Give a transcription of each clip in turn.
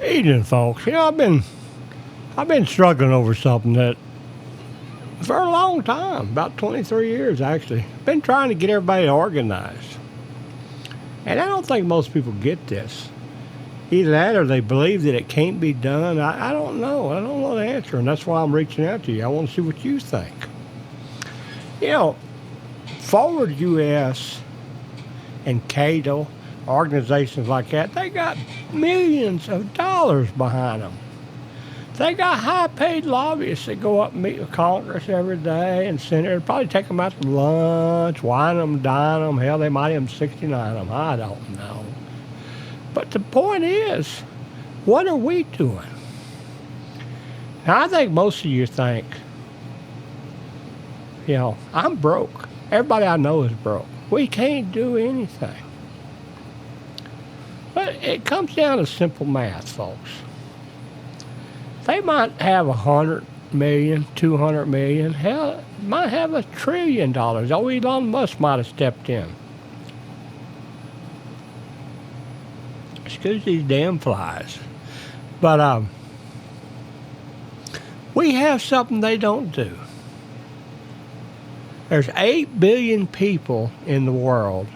Evening, folks. I've been struggling over something that for a long time, about 23 years actually. Been trying to get everybody organized, and I don't think most people get this. Either that, or they believe that it can't be done. I don't know. I don't know the answer, and that's why I'm reaching out to you. I want to see what you think. You know, Forward US and Cato, organizations like that, they got millions of dollars behind them. They got high-paid lobbyists that go up and meet with Congress every day and senators. Probably take them out to lunch, wine them, dine them. Hell, they might even 69 them. I don't know. But the point is, what are we doing? Now, I think most of you think, I'm broke. Everybody I know is broke. We can't do anything. But it comes down to simple math, folks. They might have 100 million, 200 million, hell, might have $1 trillion. Oh, Elon Musk might have stepped in. Excuse these damn flies. But we have something they don't do. There's 8 billion people in the world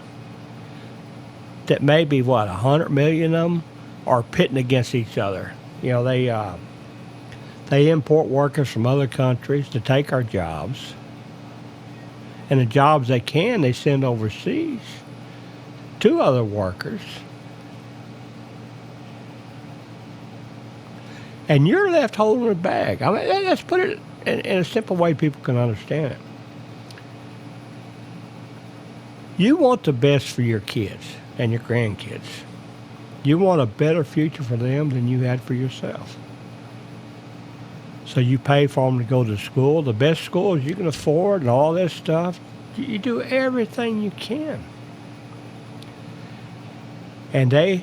that maybe, 100 million of them are pitting against each other. They import workers from other countries to take our jobs. And the jobs they send overseas to other workers. And you're left holding the bag. I mean, let's put it in a simple way people can understand it. You want the best for your kids and your grandkids. You want a better future for them than you had for yourself. So you pay for them to go to school, the best schools you can afford and all this stuff. You do everything you can. And they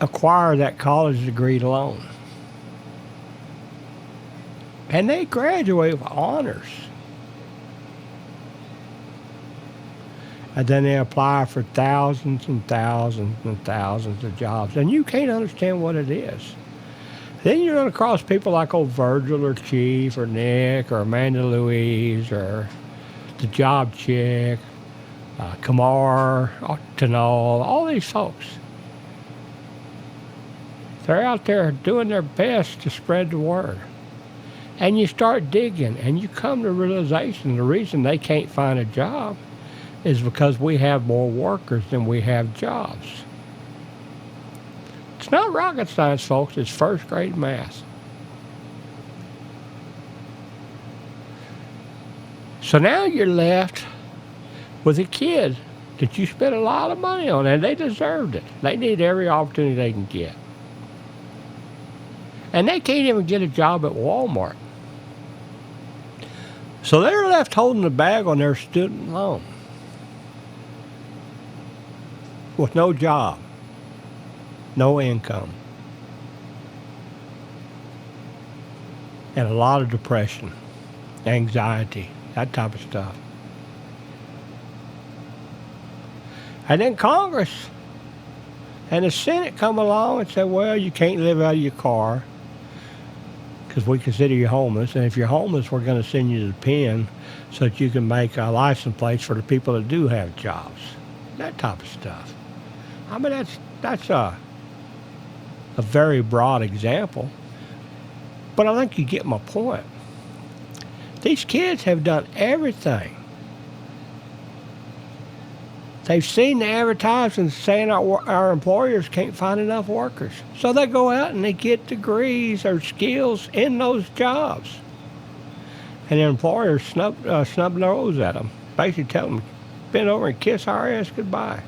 acquire that college degree loan. And they graduate with honors. And then they apply for thousands and thousands and thousands of jobs. And you can't understand what it is. Then you run across people like old Virgil or Chief or Nick or Amanda Louise or the Job Chick, Kamar, Tanal, all these folks. They're out there doing their best to spread the word. And you start digging and you come to the realization the reason they can't find a job is because we have more workers than we have jobs. It's not rocket science, folks. It's first grade math. So now you're left with a kid that you spent a lot of money on, and they deserved it. They need every opportunity they can get. And they can't even get a job at Walmart. So they're left holding the bag on their student loan with no job. No income. And a lot of depression, anxiety, that type of stuff. And then Congress and the Senate come along and say, well, you can't live out of your car because we consider you homeless. And if you're homeless, we're going to send you to the pen so that you can make license plates for the people that do have jobs. That type of stuff. I mean, that's a very broad example, but I think you get my point. These kids have done everything. They've seen the advertisements saying our employers can't find enough workers. So they go out and they get degrees or skills in those jobs. And the employers snub their nose at them, basically tell them, bend over and kiss our ass goodbye.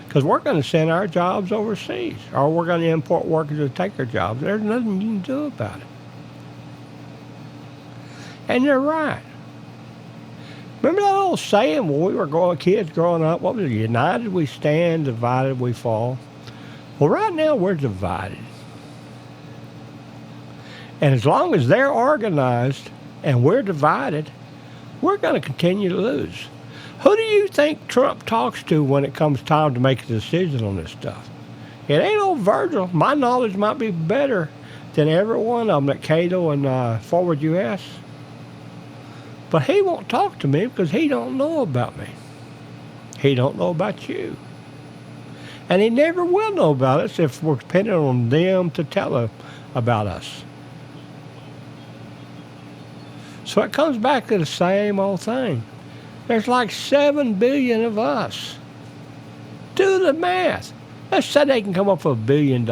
Because we're going to send our jobs overseas, or we're going to import workers to take our jobs. There's nothing you can do about it. And they're right. Remember that old saying when we were kids growing up? What was it? United we stand, divided we fall. Well, right now we're divided. And as long as they're organized and we're divided, we're going to continue to lose. Who do you think Trump talks to when it comes time to make a decision on this stuff? It ain't old Virgil. My knowledge might be better than every one of them at Cato and Forward US. But he won't talk to me because he don't know about me. He don't know about you. And he never will know about us if we're dependent on them to tell about us. So it comes back to the same old thing. There's like 7 billion of us. Do the math. Let's say they can come up with $1 billion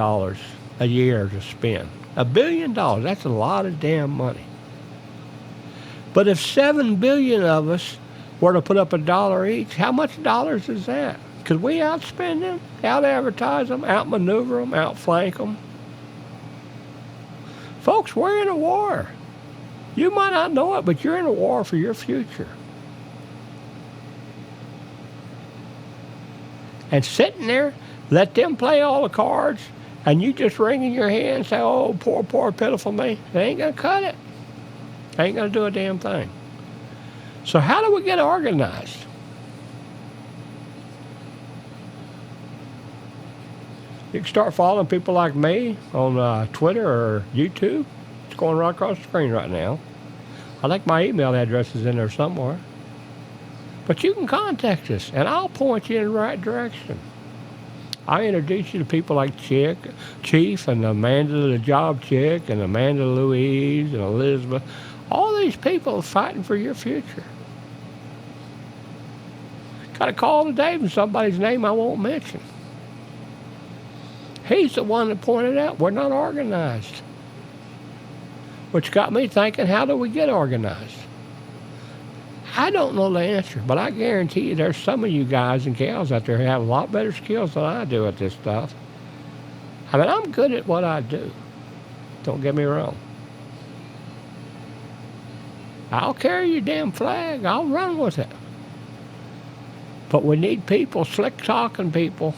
a year to spend. $1 billion, that's a lot of damn money. But if 7 billion of us were to put up $1 each, how much dollars is that? Could we outspend them, out-advertise them, outmaneuver them, outflank them? Folks, we're in a war. You might not know it, but you're in a war for your future. And sitting there, let them play all the cards, and you just wringing your hand and say, oh, poor, pitiful me. They ain't going to cut it. They ain't going to do a damn thing. So how do we get organized? You can start following people like me on Twitter or YouTube. It's going right across the screen right now. I think my email address is in there somewhere. But you can contact us, and I'll point you in the right direction. I introduce you to people like Chief and Amanda the Job Chick and Amanda Louise and Elizabeth. All these people are fighting for your future. Got a call today from somebody's name I won't mention. He's the one that pointed out we're not organized. Which got me thinking, how do we get organized? I don't know the answer, but I guarantee you there's some of you guys and gals out there who have a lot better skills than I do at this stuff. I mean, I'm good at what I do. Don't get me wrong. I'll carry your damn flag. I'll run with it. But we need people, slick-talking people,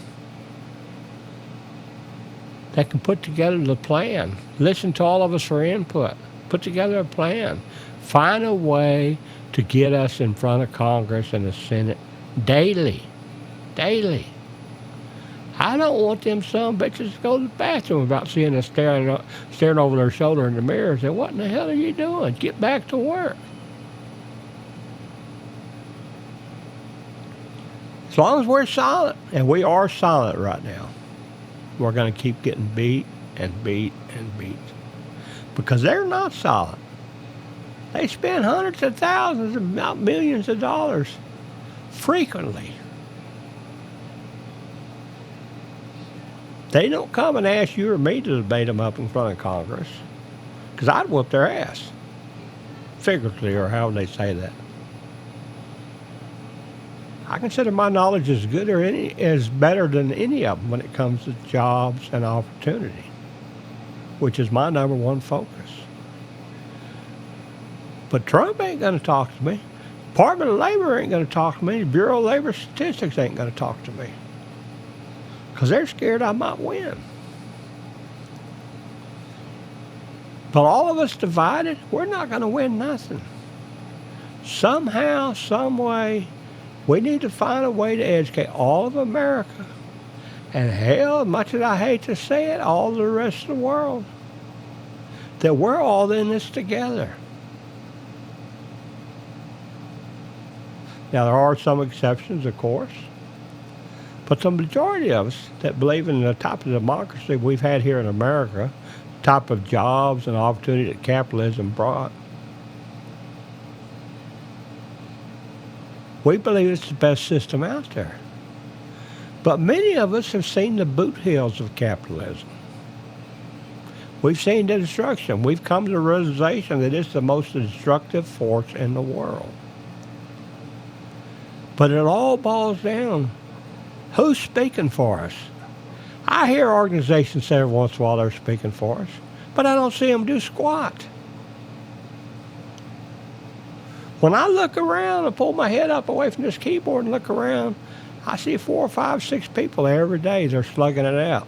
that can put together the plan. Listen to all of us for input. Put together a plan. Find a way to get us in front of Congress and the Senate daily. Daily. I don't want them son bitches to go to the bathroom without seeing us staring over their shoulder in the mirror and say, what in the hell are you doing? Get back to work. As long as we're silent, and we are silent right now, we're going to keep getting beat and beat and beat. Because they're not silent. They spend hundreds of thousands, if not millions of dollars frequently. They don't come and ask you or me to debate them up in front of Congress. Because I'd whoop their ass. Figuratively, or however they say that. I consider my knowledge as good or as better than any of them when it comes to jobs and opportunity, which is my number one focus. But Trump ain't going to talk to me. Department of Labor ain't going to talk to me. The Bureau of Labor Statistics ain't going to talk to me. Because they're scared I might win. But all of us divided, we're not going to win nothing. Somehow, some way, we need to find a way to educate all of America. And hell, much as I hate to say it, all the rest of the world. That we're all in this together. Now, there are some exceptions, of course. But the majority of us that believe in the type of democracy we've had here in America, the type of jobs and opportunity that capitalism brought, we believe it's the best system out there. But many of us have seen the boot heels of capitalism. We've seen the destruction. We've come to the realization that it's the most destructive force in the world. But it all boils down, who's speaking for us? I hear organizations say every once in a while they're speaking for us, but I don't see them do squat. When I look around and pull my head up away from this keyboard and look around, I see 4, 5, 6 people every day. They're slugging it out.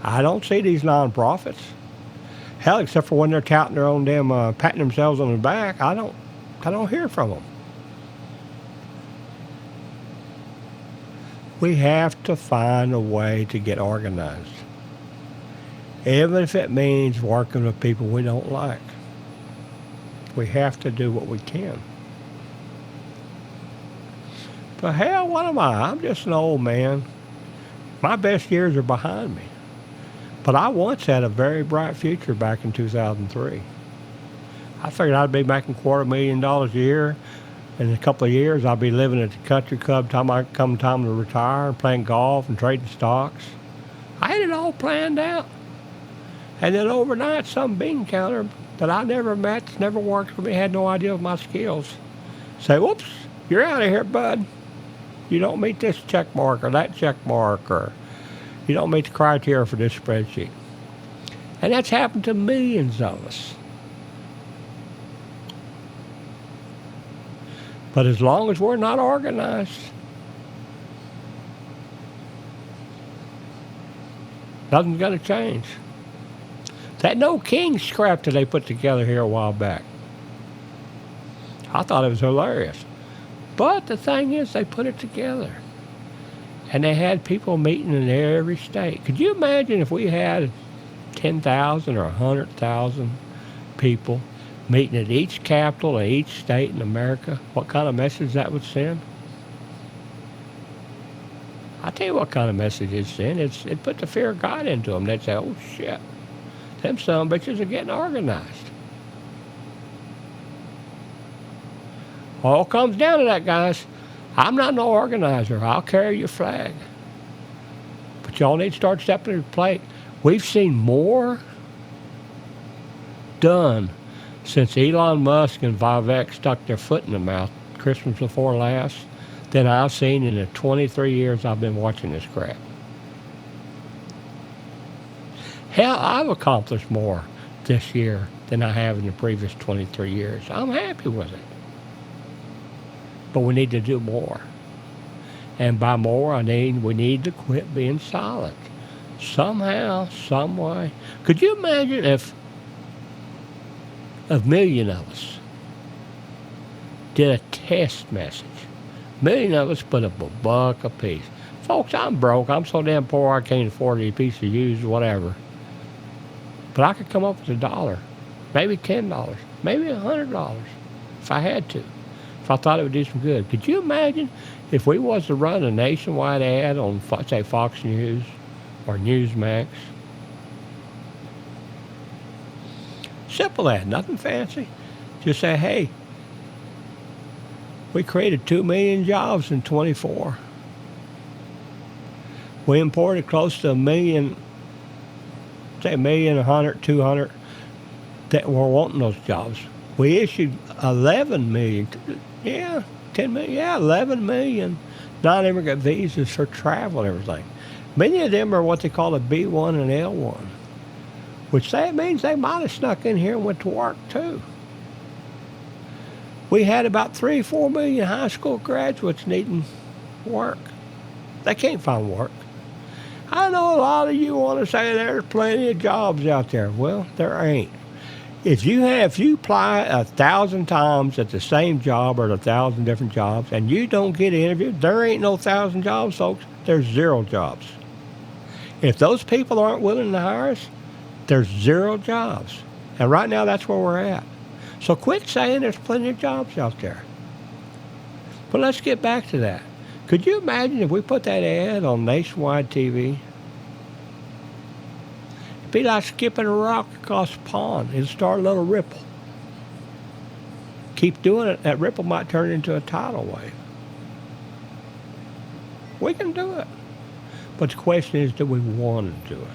I don't see these nonprofits. Hell, except for when they're touting their own damn, patting themselves on the back, I don't hear from them. We have to find a way to get organized, even if it means working with people we don't like. We have to do what we can. But hell, what am I? I'm just an old man. My best years are behind me. But I once had a very bright future back in 2003. I figured I'd be making $250,000 a year. In a couple of years, I'll be living at the country club come time to retire and playing golf and trading stocks. I had it all planned out. And then overnight, some bean counter that I never met, never worked with me, had no idea of my skills, say, whoops, you're out of here, bud. You don't meet this check mark or that check mark, or you don't meet the criteria for this spreadsheet. And that's happened to millions of us. But as long as we're not organized, nothing's going to change. That No King scrap that they put together here a while back, I thought it was hilarious. But the thing is, they put it together. And they had people meeting in every state. Could you imagine if we had 10,000 or 100,000 people meeting at each capital of each state in America? What kind of message that would send? I'll tell you what kind of message it'd send. It put the fear of God into them. They'd say, oh, shit, them son of bitches are getting organized. All comes down to that, guys. I'm not no organizer. I'll carry your flag. But y'all need to start stepping to the plate. We've seen more done since Elon Musk and Vivek stuck their foot in the mouth Christmas before last than I've seen in the 23 years I've been watching this crap. Hell, I've accomplished more this year than I have in the previous 23 years. I'm happy with it. But we need to do more. And by more, we need to quit being silent. Somehow, some way. Could you imagine if a million of us did a test message? A million of us put up $1 a piece. Folks, I'm broke. I'm so damn poor I can't afford any piece of used whatever. But I could come up with $1, maybe $10, maybe $100 if I had to. If I thought it would do some good. Could you imagine if we was to run a nationwide ad on, say, Fox News or Newsmax? Simple ad, nothing fancy. Just say, hey, we created 2 million jobs in 24. We imported close to 1 million, say 1 million, 100, 200 that were wanting those jobs. We issued 11 million, 10 million, 11 million non-immigrant visas for travel and everything. Many of them are what they call a B1 and L1, which that means they might have snuck in here and went to work too. We had about 3-4 million high school graduates needing work. They can't find work. I know a lot of you want to say there's plenty of jobs out there. Well, there ain't. If you apply 1,000 times at the same job or 1,000 different jobs and you don't get interviewed, there ain't no 1,000 jobs, folks. There's 0 jobs. If those people aren't willing to hire us, there's 0 jobs. And right now, that's where we're at. So quit saying there's plenty of jobs out there. But let's get back to that. Could you imagine if we put that ad on nationwide TV? It'd be like skipping a rock across a pond. It'll start a little ripple. Keep doing it, that ripple might turn into a tidal wave. We can do it. But the question is, do we want to do it?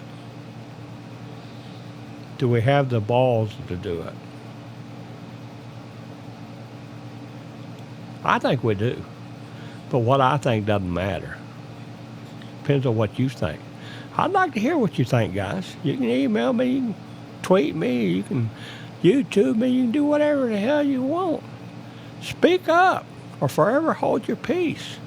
Do we have the balls to do it? I think we do. But what I think doesn't matter. Depends on what you think. I'd like to hear what you think, guys. You can email me, you can tweet me, you can YouTube me, you can do whatever the hell you want. Speak up or forever hold your peace.